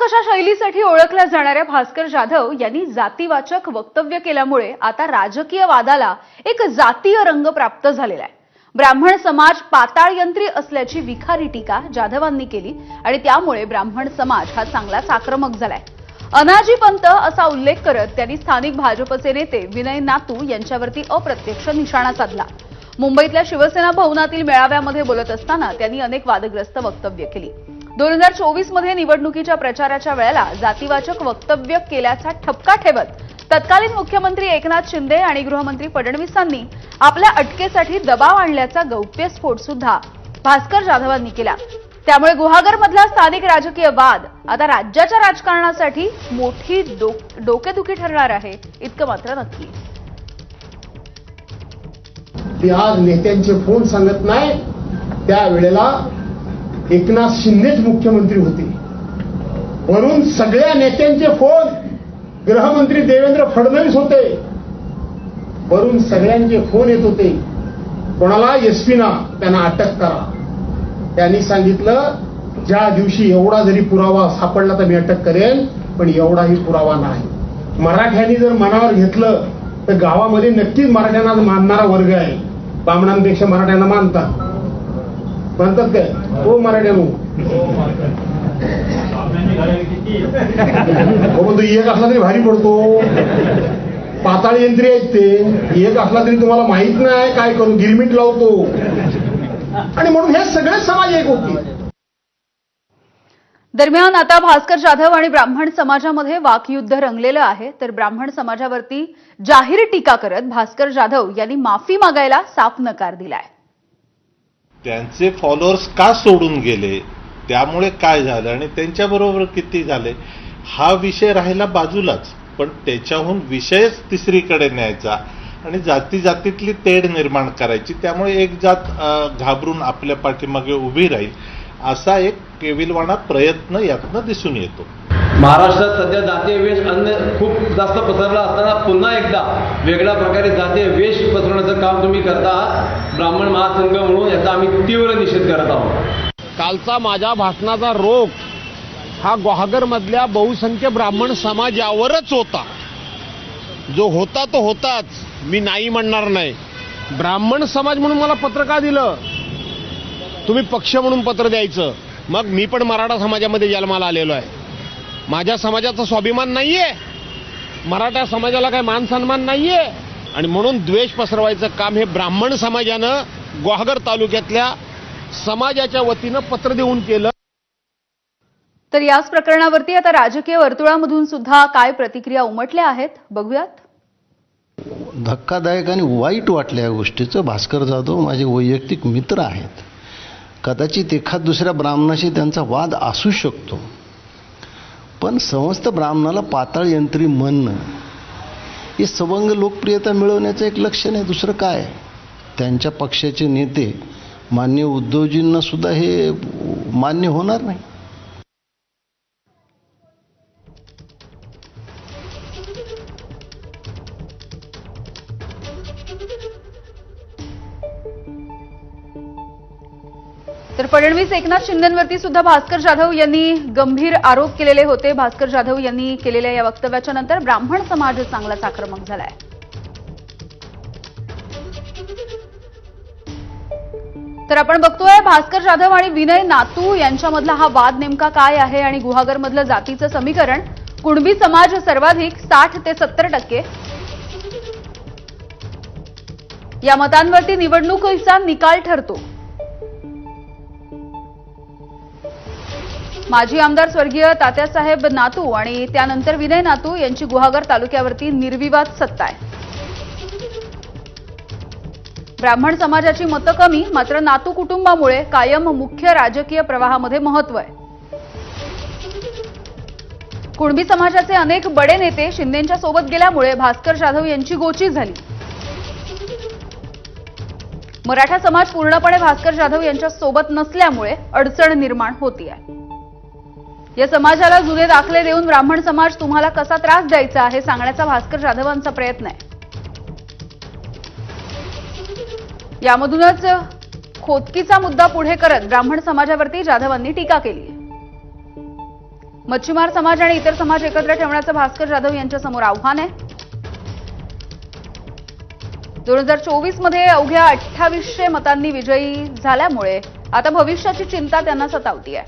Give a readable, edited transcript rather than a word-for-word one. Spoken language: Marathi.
अशा शैलीसाठी ओळखल्या जाणाऱ्या भास्कर जाधव यांनी जातीवाचक वक्तव्य केल्यामुळे आता राजकीय वादाला एक जातीय रंग प्राप्त झालेला आहे। ब्राह्मण समाज पाताळयंत्री असल्याची विखारी टीका जाधवांनी केली आणि त्यामुळे ब्राह्मण समाज हा चांगलाच आक्रमक झालाय। अनाजी पंत असा उल्लेख करत त्यांनी स्थानिक भाजपचे नेते विनय नातू यांच्यावरती अप्रत्यक्ष निशाणा साधला। मुंबईतल्या शिवसेना भवनातील मेळाव्यामध्ये बोलत असताना त्यांनी अनेक वादग्रस्त वक्तव्य केली। 2024 मध्ये निवडणुकीच्या प्रचाराच्या वेळेला जातीवाचक वक्तव्य केल्याचा ठपका ठेवत तत्कालीन मुख्यमंत्री एकनाथ शिंदे आणि गृहमंत्री फडणवीसांनी आपल्या अटकेसाठी दबाव आणल्याचा गौप्यस्फोट सुद्धा भास्कर जाधवांनी केला। त्यामुळे गुहागरमधला स्थानिक राजकीय वाद आता राज्याच्या राजकारणासाठी मोठी डोकेदुखी ठरणार आहे इतकं मात्र नक्की। ते आज नेत्यांचे फोन सांगत नाही, त्यावेळेला एकनाथ शिंदेच मुख्यमंत्री होते। वरून सगळ्या नेत्यांचे फोन गृहमंत्री देवेंद्र फडणवीस होते। वरून सगळ्यांचे फोन येत होते, कोणाला एसपीना त्यांना अटक करा। त्यांनी सांगितलं ज्या दिवशी एवढा जरी पुरावा सापडला तर मी अटक करेन, पण एवढाही पुरावा नाही। मराठ्यांनी जर मनावर घेतलं तर गावामध्ये नक्कीच मराठ्यांना मानणारा वर्ग आहे। ब्राह्मणांपेक्षा मराठ्यांना मानतात काय? हो मराठ्यानो, तो एक असला तरी भारी पडतो। पाताळ यंत्री आहेत ते, एक असला तरी तुम्हाला माहित नाही काय करू, गिरमिट लावतो। आणि म्हणून हे सगळे समाज एक होते। दरम्यान आता भास्कर जाधव आणि ब्राह्मण समाजामध्ये वाकयुद्ध रंगलेलं आहे। तर ब्राह्मण समाजावरती जाहीर टीका करत भास्कर जाधव यांनी माफी मागायला साफ नकार दिलाय। त्यांचे फॉलोअर्स का सोडून गेले, त्यामुळे काय झालं आणि त्यांच्याबरोबर किती झाले हा विषय राहिला बाजूलाच, पण त्याच्याहून विषयच तिसरीकडे न्यायचा आणि जाती जातीतली तेढ निर्माण करायची। त्यामुळे एक जात घाबरून आपल्या पाठीमागे उभी राहील असा एक केविलवाणा प्रयत्न यातनं दिसून येतो। महाराष्ट्रात सध्या जातीय वेश खूप जास्त पसरला असताना पुन्हा एकदा वेगळ्या प्रकारे जातीय वेश पसरवण्याचं काम तुम्ही करता आहात। ब्राह्मण महासंघ म्हणून याचा आम्ही तीव्र निषेध करत आहोत। कालचा माझ्या भाषणाचा रोख हा गुहागरमधल्या बहुसंख्य ब्राह्मण समाजावरच होता। जो होता तो होताच, मी नाही म्हणणार नाही। ब्राह्मण समाज म्हणून मला पत्र का दिलं? तुम्ही पक्ष म्हणून पत्र द्यायचं। मग मी पण मराठा समाजामध्ये जन्माला आलेलो आहे। माझ्या समाजाचा स्वाभिमान नाहीये, मराठा समाजाला काही मान सन्मान नाहीये आणि म्हणून द्वेष पसरवायचं काम हे ब्राह्मण समाजानं गुहागर तालुक्यातल्या समाजाच्या वतीनं पत्र देऊन केलं। तर याच प्रकरणावरती आता राजकीय वर्तुळामधून सुद्धा काय प्रतिक्रिया उमटल्या आहेत बघूयात। धक्कादायक आणि वाईट वाटल्या या गोष्टीचं। भास्कर जाधव माझे वैयक्तिक मित्र आहेत। कदाचित एखाद दुसऱ्या ब्राह्मणाशी त्यांचा वाद असू शकतो, पण समस्त ब्राह्मणाला पाताळ यंत्री म्हणणं हे सवंग लोकप्रियता मिळवण्याचं एक लक्षण आहे, दुसरं काय? त्यांच्या पक्षाचे नेते मान्य उद्धवजींना सुद्धा हे मान्य होणार नाही। तर फडणवीस एकनाथ शिंदेंवरती सुद्धा भास्कर जाधव यांनी गंभीर आरोप केलेले होते। भास्कर जाधव यांनी केलेल्या या वक्तव्याच्या नंतर ब्राह्मण समाज चांगलाच आक्रमक झालाय। तर आपण बघतोय भास्कर जाधव आणि विनय नातू यांच्यामधला हा वाद नेमका काय आहे आणि गुहागरमधलं जातीचं समीकरण कुणबी समाज सर्वाधिक 60 ते 70%। या मतांवरती निवडणुकीचा निकाल ठरतो। माजी आमदार स्वर्गीय तात्यासाहेब नातू आणि त्यानंतर विनय नातू यांची गुहागर तालुक्यावरती निर्विवाद सत्ता आहे। ब्राह्मण समाजाची मतं कमी, मात्र नातू कुटुंबामुळे कायम मुख्य राजकीय प्रवाहामध्ये महत्व आहे। कुणबी समाजाचे अनेक बडे नेते शिंदेंच्या सोबत गेल्यामुळे भास्कर जाधव यांची गोची झाली। मराठा समाज पूर्णपणे भास्कर जाधव यांच्या सोबत नसल्यामुळे अडचण निर्माण होती आहे। या समाजाला जुने दाखले देऊन ब्राह्मण समाज तुम्हाला कसा त्रास द्यायचा हे सांगण्याचा भास्कर जाधवांचा प्रयत्न आहे। यामधूनच खोदकीचा मुद्दा पुढे करत ब्राह्मण समाजावरती जाधवांनी टीका केली। मच्छीमार समाज आणि इतर समाज एकत्र ठेवण्याचं भास्कर जाधव यांच्या समोर आव्हान आहे. 2024 मध्ये अवघ्या 2800 मतांनी विजयी झाल्यामुळे आता भविष्याची चिंता त्यांना सतावतीये.